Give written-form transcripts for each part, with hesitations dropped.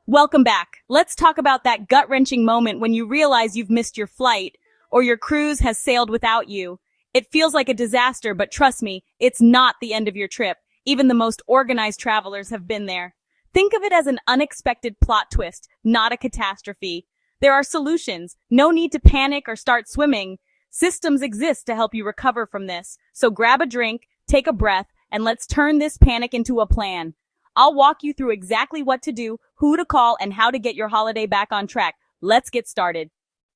Welcome back. Let's talk about that gut-wrenching moment when you realize you've missed your flight or your cruise has sailed without you. It feels like a disaster, but trust me, it's not the end of your trip. Even the most organized travelers have been there. Think of it as an unexpected plot twist, not a catastrophe. There are solutions. No need to panic or start swimming. Systems exist to help you recover from this. So grab a drink, take a breath, and let's turn this panic into a plan. I'll walk you through exactly what to do, who to call, and how to get your holiday back on track. Let's get started.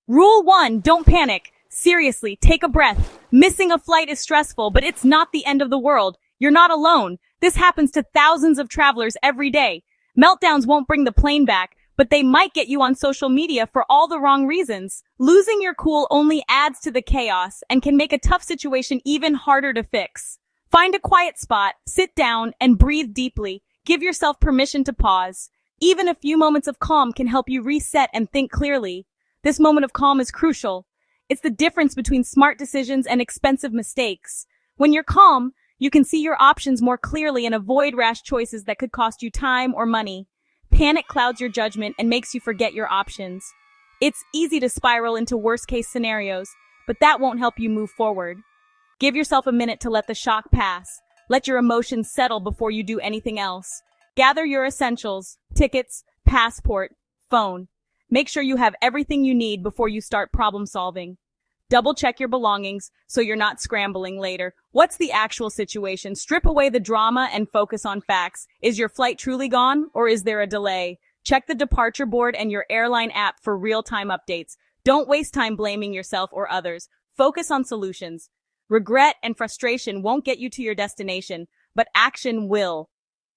Rule 1, don't panic. Seriously, take a breath. Missing a flight is stressful, but it's not the end of the world. You're not alone. This happens to thousands of travelers every day. Meltdowns won't bring the plane back, but they might get you on social media for all the wrong reasons. Losing your cool only adds to the chaos and can make a tough situation even harder to fix. Find a quiet spot, sit down, and breathe deeply. Give yourself permission to pause. Even a few moments of calm can help you reset and think clearly. This moment of calm is crucial. It's the difference between smart decisions and expensive mistakes. When you're calm, you can see your options more clearly and avoid rash choices that could cost you time or money. Panic clouds your judgment and makes you forget your options. It's easy to spiral into worst-case scenarios, but that won't help you move forward. Give yourself a minute to let the shock pass. Let your emotions settle before you do anything else. Gather your essentials, tickets, passport, phone. Make sure you have everything you need before you start problem solving. Double check your belongings so you're not scrambling later. What's the actual situation? Strip away the drama and focus on facts. Is your flight truly gone or is there a delay? Check the departure board and your airline app for real-time updates. Don't waste time blaming yourself or others. Focus on solutions. Regret and frustration won't get you to your destination, but action will.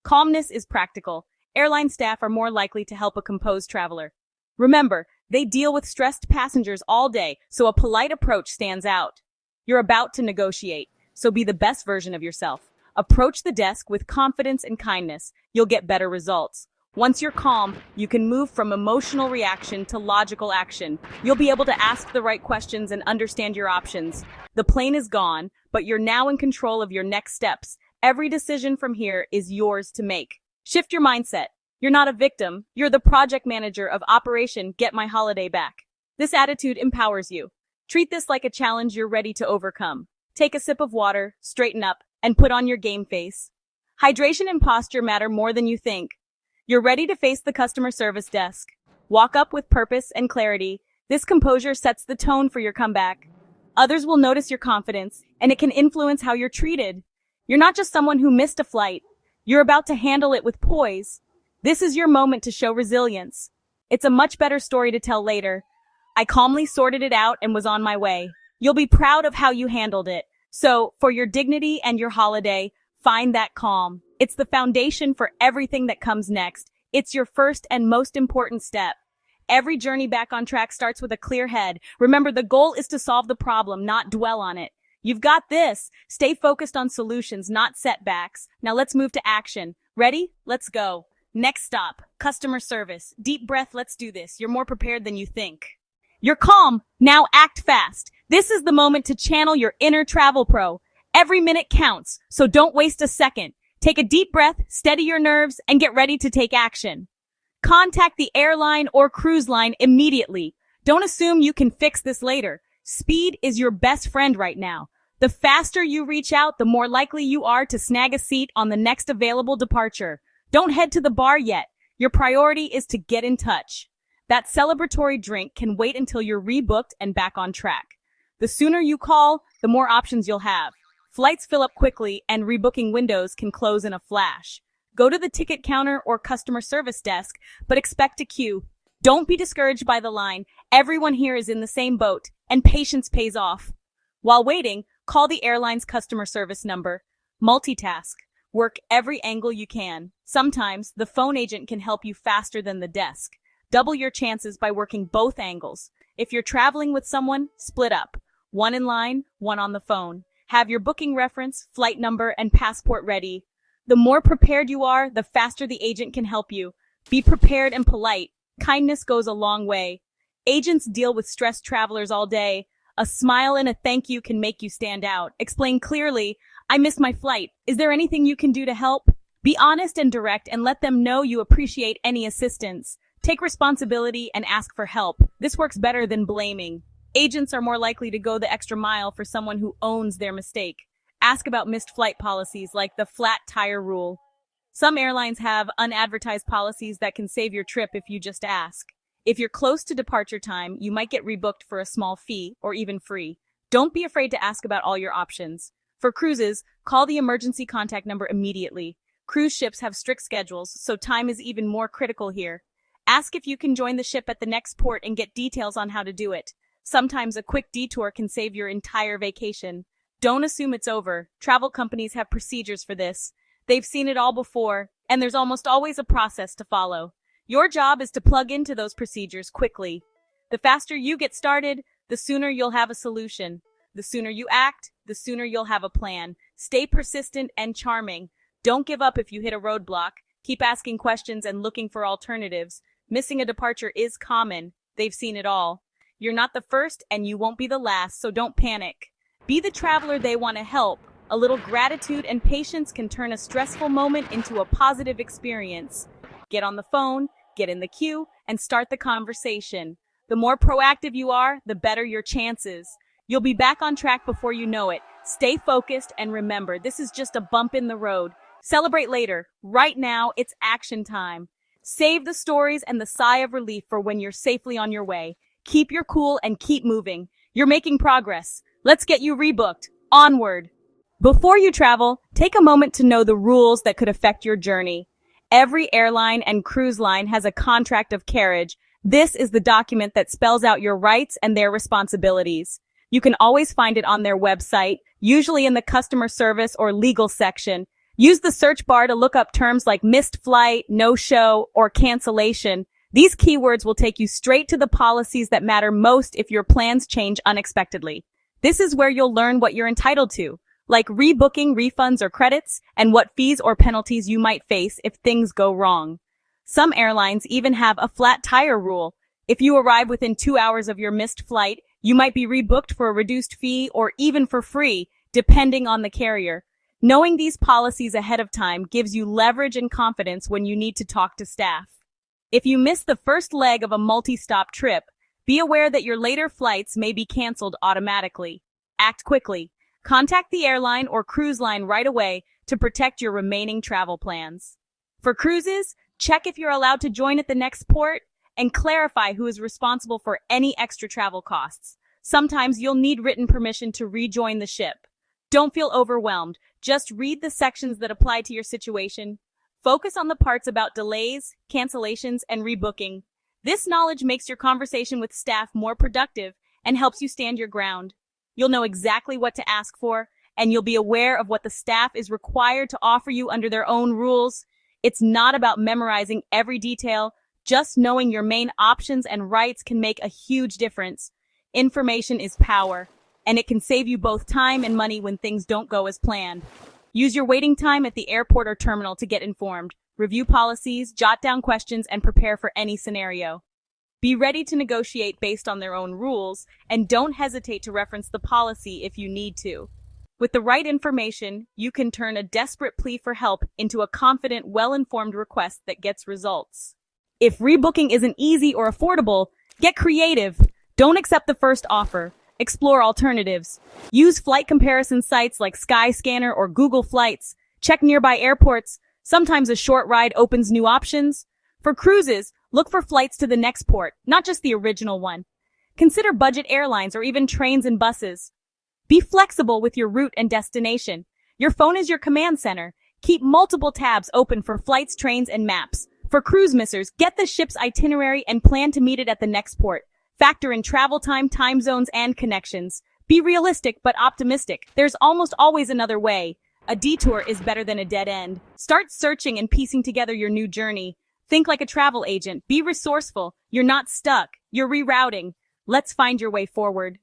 Calmness is practical. Airline staff are more likely to help a composed traveler. Remember, they deal with stressed passengers all day, so a polite approach stands out. You're about to negotiate, so be the best version of yourself. Approach the desk with confidence and kindness. You'll get better results. Once you're calm, you can move from emotional reaction to logical action. You'll be able to ask the right questions and understand your options. The plane is gone, but you're now in control of your next steps. Every decision from here is yours to make. Shift your mindset. You're not a victim. You're the project manager of Operation Get My Holiday Back. This attitude empowers you. Treat this like a challenge you're ready to overcome. Take a sip of water, straighten up, and put on your game face. Hydration and posture matter more than you think. You're ready to face the customer service desk. Walk up with purpose and clarity. This composure sets the tone for your comeback. Others will notice your confidence, and it can influence how you're treated. You're not just someone who missed a flight. You're about to handle it with poise. This is your moment to show resilience. It's a much better story to tell later. I calmly sorted it out and was on my way. You'll be proud of how you handled it. So, for your dignity and your holiday, find that calm. It's the foundation for everything that comes next. It's your first and most important step. Every journey back on track starts with a clear head. Remember, the goal is to solve the problem, not dwell on it. You've got this. Stay focused on solutions, not setbacks. Now let's move to action. Ready? Let's go. Next stop, customer service. Deep breath, let's do this. You're more prepared than you think. You're calm. Now act fast. This is the moment to channel your inner travel pro. Every minute counts, so don't waste a second. Take a deep breath, steady your nerves, and get ready to take action. Contact the airline or cruise line immediately. Don't assume you can fix this later. Speed is your best friend right now. The faster you reach out, the more likely you are to snag a seat on the next available departure. Don't head to the bar yet. Your priority is to get in touch. That celebratory drink can wait until you're rebooked and back on track. The sooner you call, the more options you'll have. Flights fill up quickly and rebooking windows can close in a flash. Go to the ticket counter or customer service desk, but expect a queue. Don't be discouraged by the line. Everyone here is in the same boat, and patience pays off. While waiting, call the airline's customer service number. Multitask. Work every angle you can. Sometimes, the phone agent can help you faster than the desk. Double your chances by working both angles. If you're traveling with someone, split up. One in line, one on the phone. Have your booking reference, flight number, and passport ready. The more prepared you are, the faster the agent can help you. Be prepared and polite. Kindness goes a long way. Agents deal with stressed travelers all day. A smile and a thank you can make you stand out. Explain clearly, I missed my flight. Is there anything you can do to help? Be honest and direct and let them know you appreciate any assistance. Take responsibility and ask for help. This works better than blaming. Agents are more likely to go the extra mile for someone who owns their mistake. Ask about missed flight policies like the flat tire rule. Some airlines have unadvertised policies that can save your trip if you just ask. If you're close to departure time, you might get rebooked for a small fee or even free. Don't be afraid to ask about all your options. For cruises, call the emergency contact number immediately. Cruise ships have strict schedules, so time is even more critical here. Ask if you can join the ship at the next port and get details on how to do it. Sometimes a quick detour can save your entire vacation. Don't assume it's over. Travel companies have procedures for this. They've seen it all before, and there's almost always a process to follow. Your job is to plug into those procedures quickly. The faster you get started, the sooner you'll have a solution. The sooner you act, the sooner you'll have a plan. Stay persistent and charming. Don't give up if you hit a roadblock. Keep asking questions and looking for alternatives. Missing a departure is common. They've seen it all. You're not the first and you won't be the last, so don't panic. Be the traveler they want to help. A little gratitude and patience can turn a stressful moment into a positive experience. Get on the phone, get in the queue, and start the conversation. The more proactive you are, the better your chances. You'll be back on track before you know it. Stay focused and remember, this is just a bump in the road. Celebrate later. Right now, it's action time. Save the stories and the sigh of relief for when you're safely on your way. Keep your cool and keep moving. You're making progress. Let's get you rebooked. Onward. Before you travel, take a moment to know the rules that could affect your journey. Every airline and cruise line has a contract of carriage. This is the document that spells out your rights and their responsibilities. You can always find it on their website, usually in the customer service or legal section. Use the search bar to look up terms like missed flight, no-show, or cancellation. These keywords will take you straight to the policies that matter most if your plans change unexpectedly. This is where you'll learn what you're entitled to, like rebooking, refunds, or credits, and what fees or penalties you might face if things go wrong. Some airlines even have a flat tire rule. If you arrive within 2 hours of your missed flight, you might be rebooked for a reduced fee or even for free, depending on the carrier. Knowing these policies ahead of time gives you leverage and confidence when you need to talk to staff. If you miss the first leg of a multi-stop trip, be aware that your later flights may be canceled automatically. Act quickly. Contact the airline or cruise line right away to protect your remaining travel plans. For cruises, check if you're allowed to join at the next port and clarify who is responsible for any extra travel costs. Sometimes you'll need written permission to rejoin the ship. Don't feel overwhelmed. Just read the sections that apply to your situation. Focus on the parts about delays, cancellations, and rebooking. This knowledge makes your conversation with staff more productive and helps you stand your ground. You'll know exactly what to ask for, and you'll be aware of what the staff is required to offer you under their own rules. It's not about memorizing every detail. Just knowing your main options and rights can make a huge difference. Information is power, and it can save you both time and money when things don't go as planned. Use your waiting time at the airport or terminal to get informed. Review policies, jot down questions, and prepare for any scenario. Be ready to negotiate based on their own rules, and don't hesitate to reference the policy if you need to. With the right information, you can turn a desperate plea for help into a confident, well-informed request that gets results. If rebooking isn't easy or affordable, get creative. Don't accept the first offer. Explore alternatives. Use flight comparison sites like Skyscanner or Google Flights. Check nearby airports. Sometimes a short ride opens new options. For cruises, look for flights to the next port, not just the original one. Consider budget airlines or even trains and buses. Be flexible with your route and destination. Your phone is your command center. Keep multiple tabs open for flights, trains, and maps. For cruise missers, get the ship's itinerary and plan to meet it at the next port. Factor in travel time, time zones, and connections. Be realistic but optimistic. There's almost always another way. A detour is better than a dead end. Start searching and piecing together your new journey. Think like a travel agent. Be resourceful. You're not stuck. You're rerouting. Let's find your way forward.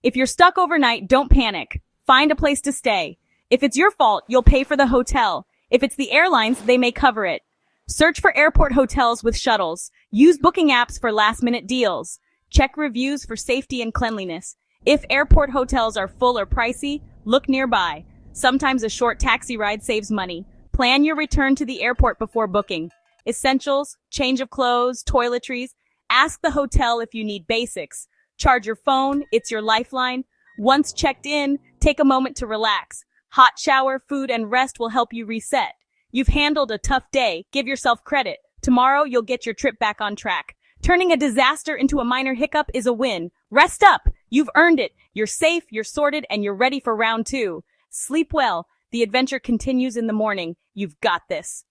If you're stuck overnight, don't panic. Find a place to stay. If it's your fault, you'll pay for the hotel. If it's the airlines, they may cover it. Search for airport hotels with shuttles. Use booking apps for last-minute deals. Check reviews for safety and cleanliness. If airport hotels are full or pricey, look nearby. Sometimes a short taxi ride saves money. Plan your return to the airport before booking. Essentials, change of clothes, toiletries. Ask the hotel if you need basics. Charge your phone, it's your lifeline. Once checked in, take a moment to relax. Hot shower, food, and rest will help you reset. You've handled a tough day. Give yourself credit. Tomorrow, you'll get your trip back on track. Turning a disaster into a minor hiccup is a win. Rest up. You've earned it. You're safe, you're sorted, and you're ready for round 2. Sleep well. The adventure continues in the morning. You've got this.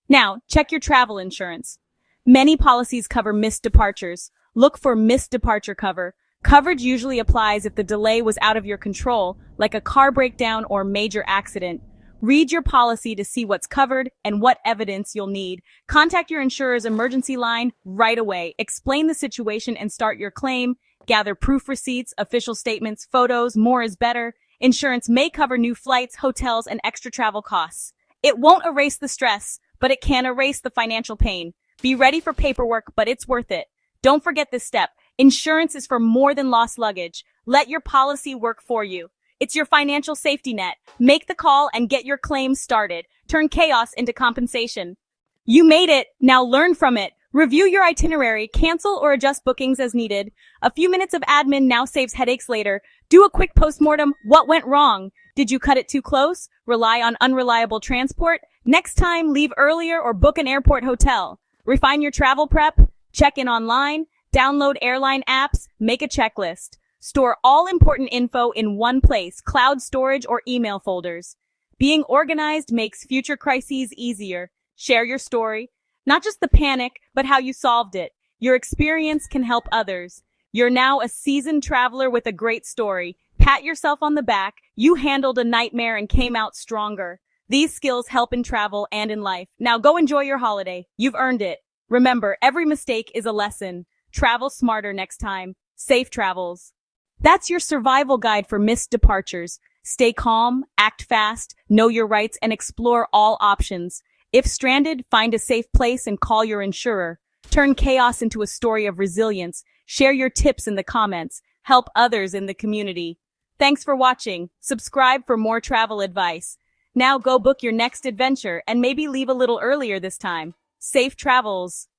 Now, check your travel insurance. Many policies cover missed departures. Look for missed departure cover. Coverage usually applies if the delay was out of your control, like a car breakdown or major accident. Read your policy to see what's covered and what evidence you'll need. Contact your insurer's emergency line right away. Explain the situation and start your claim. Gather proof receipts, official statements, photos, more is better. Insurance may cover new flights, hotels, and extra travel costs. It won't erase the stress, but it can erase the financial pain. Be ready for paperwork, but it's worth it. Don't forget this step. Insurance is for more than lost luggage. Let your policy work for you. It's your financial safety net. Make the call and get your claim started. Turn chaos into compensation. You made it. Now learn from it. Review your itinerary, cancel or adjust bookings as needed. A few minutes of admin now saves headaches later. Do a quick postmortem. What went wrong? Did you cut it too close? Rely on unreliable transport? Next time, leave earlier or book an airport hotel. Refine your travel prep. Check in online. Download airline apps. Make a checklist. Store all important info in one place, cloud storage or email folders. Being organized makes future crises easier. Share your story. Not just the panic, but how you solved it. Your experience can help others. You're now a seasoned traveler with a great story. Pat yourself on the back. You handled a nightmare and came out stronger. These skills help in travel and in life. Now go enjoy your holiday. You've earned it. Remember, every mistake is a lesson. Travel smarter next time. Safe travels. That's your survival guide for missed departures. Stay calm, act fast, know your rights, and explore all options. If stranded, find a safe place and call your insurer. Turn chaos into a story of resilience. Share your tips in the comments. Help others in the community. Thanks for watching. Subscribe for more travel advice. Now go book your next adventure and maybe leave a little earlier this time. Safe travels.